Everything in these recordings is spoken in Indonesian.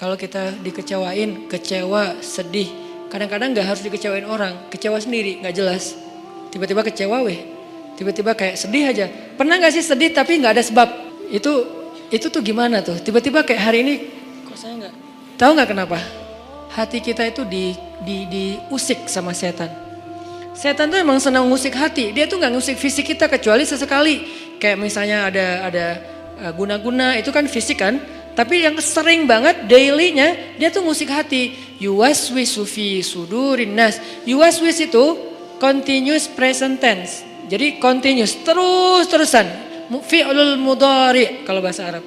Kalau kita dikecewain, kecewa, sedih. Kadang-kadang gak harus dikecewain orang, kecewa sendiri, gak jelas. Tiba-tiba kecewa tiba-tiba kayak sedih aja. Pernah gak sih sedih tapi gak ada sebab? Itu tuh gimana tuh? Tiba-tiba kayak hari ini, kok saya gak? Tahu gak kenapa? Hati kita itu diusik sama setan. Setan tuh emang senang ngusik hati. Dia tuh gak ngusik fisik kita kecuali sesekali. Kayak misalnya ada guna-guna, itu kan fisik kan. Tapi yang sering banget dailynya dia tuh ngusik hati. Yuwaswisu fi sudurin nas. Yuwaswis itu continuous present tense. Jadi continuous, terus-terusan. Fi'lul mudhari kalau bahasa Arab.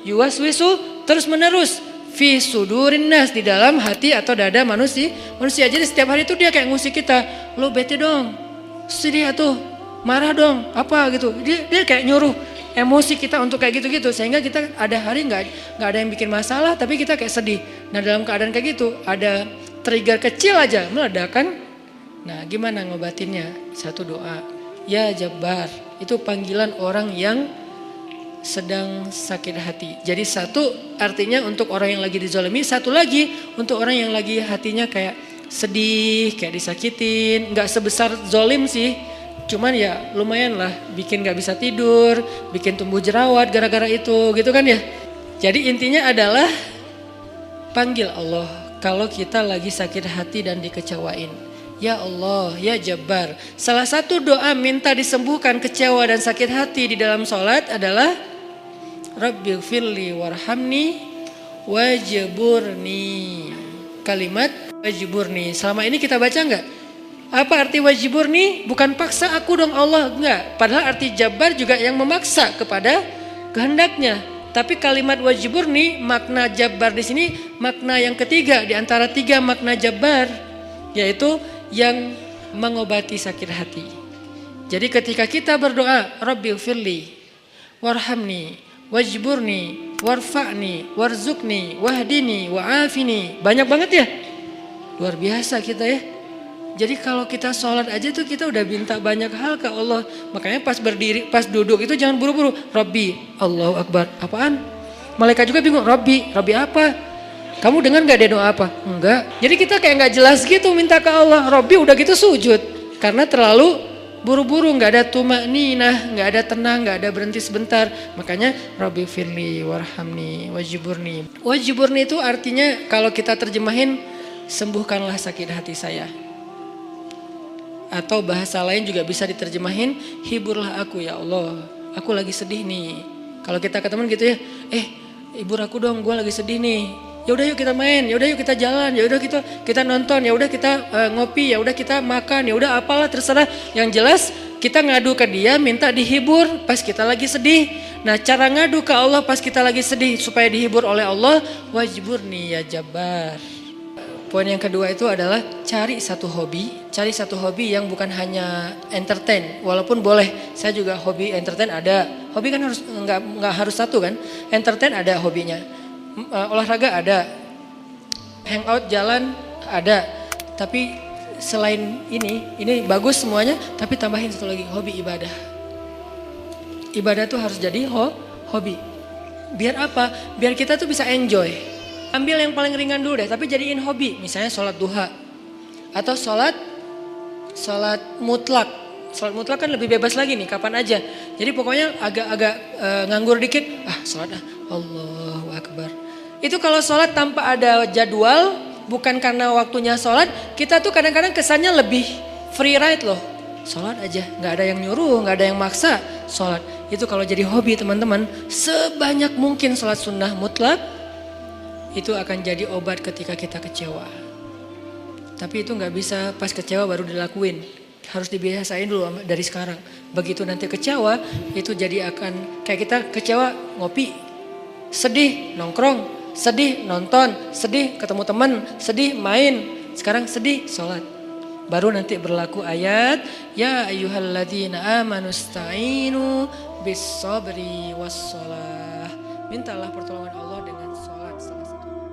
Yuwaswisu terus menerus. Fi sudurin nas, di dalam hati atau dada manusia. Jadi setiap hari itu dia kayak ngusik kita. Lo bete dong, sedih atuh, marah dong, apa gitu. Dia kayak nyuruh emosi kita untuk kayak gitu-gitu, sehingga kita ada hari nggak ada yang bikin masalah tapi kita kayak sedih. Nah dalam keadaan kayak gitu ada trigger kecil aja meledakan. Nah gimana ngobatinnya? Satu doa, ya Jabbar, itu panggilan orang yang sedang sakit hati. Jadi satu artinya untuk orang yang lagi dizalimi, satu lagi untuk orang yang lagi hatinya kayak sedih, kayak disakitin. Nggak sebesar zolim sih, cuman ya lumayan lah, bikin gak bisa tidur, bikin tumbuh jerawat gara-gara itu gitu kan ya. Jadi intinya adalah panggil Allah kalau kita lagi sakit hati dan dikecewain. Ya Allah, ya Jabbar. Salah satu doa minta disembuhkan kecewa dan sakit hati di dalam sholat adalah Rabbighfirli warhamni wajburni. Kalimat wajburni. Selama ini kita baca enggak? Apa arti wajibur nih? Bukan paksa aku dong Allah, enggak. Padahal arti Jabbar juga yang memaksa kepada kehendaknya. Tapi kalimat wajibur nih, makna Jabbar di sini makna yang ketiga di antara tiga makna Jabbar, yaitu yang mengobati sakit hati. Jadi ketika kita berdoa, Rabbighfirli warhamni wajburni warfa'ni warzuqni wahdini wa'afini. Banyak banget ya. Luar biasa kita ya. Jadi kalau kita sholat aja tuh kita udah minta banyak hal ke Allah. Makanya pas berdiri, pas duduk itu jangan buru-buru. Rabbi, Allahu Akbar. Apaan? Malaikat juga bingung. Rabbi apa? Kamu dengar gak dia doa apa? Enggak. Jadi kita kayak gak jelas gitu minta ke Allah. Rabbi udah gitu sujud. Karena terlalu buru-buru, gak ada tumakninah, gak ada tenang, gak ada berhenti sebentar. Makanya Rabbi firli warhamni wajiburni. Wajiburni itu artinya kalau kita terjemahin, sembuhkanlah sakit hati saya. Atau bahasa lain juga bisa diterjemahin, hiburlah aku ya Allah, aku lagi sedih nih. Kalau kita ke teman gitu ya, hibur aku dong, gue lagi sedih nih. Ya udah yuk kita main, ya udah yuk kita jalan, ya udah kita nonton, ya udah kita ngopi, ya udah kita makan, ya udah apalah terserah. Yang jelas kita ngadu ke dia, minta dihibur pas kita lagi sedih. Nah cara ngadu ke Allah pas kita lagi sedih supaya dihibur oleh Allah, wajburni ya Jabbar. Poin yang kedua itu adalah cari satu hobi yang bukan hanya entertain. Walaupun boleh, saya juga hobi entertain ada. Hobi kan harus nggak harus satu kan. Entertain ada hobinya, olahraga ada, hangout jalan ada. Tapi selain ini bagus semuanya. Tapi tambahin satu lagi, hobi ibadah. Ibadah tuh harus jadi hobi. Biar apa? Biar kita tuh bisa enjoy. Ambil yang paling ringan dulu deh, tapi jadiin hobi. Misalnya sholat duha. Atau sholat mutlak. Sholat mutlak kan lebih bebas lagi nih, kapan aja. Jadi pokoknya agak nganggur dikit. Sholat Allahu Akbar. Itu kalau sholat tanpa ada jadwal, bukan karena waktunya sholat. Kita tuh kadang-kadang kesannya lebih free ride loh. Sholat aja, gak ada yang nyuruh, gak ada yang maksa. Sholat, itu kalau jadi hobi teman-teman. Sebanyak mungkin sholat sunnah mutlak. Itu akan jadi obat ketika kita kecewa. Tapi itu gak bisa pas kecewa baru dilakuin. Harus dibiasain dulu dari sekarang. Begitu nanti kecewa, itu jadi akan kayak kita kecewa ngopi. Sedih nongkrong, sedih nonton, sedih ketemu teman, sedih main. Sekarang sedih sholat. Baru nanti berlaku ayat, ya ayyuhalladzina amanu sta'inu bis sabri was shalah. Mintalah pertolongan Allah dengan sholat salah satunya.